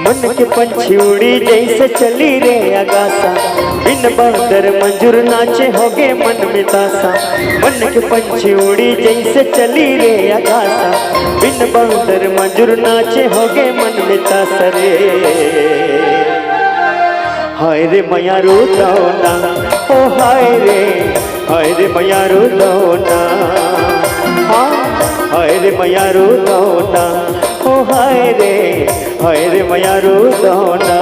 मन के पंछी उड़ी जैसे चली रे आगासा, बिन बंदर मंजूर नाचे होगे मन में तासा। मन के पंछी उड़ी जैसे चली रे आगासा, बिन बंदर मंजूर नाचे होगे मन में तासा रे। हाय रे मैया रो दौना, ओ हाय रे मैया रो दौना। हाय रे मैया रो दौना, ओ हाय रे मैया रो दौना।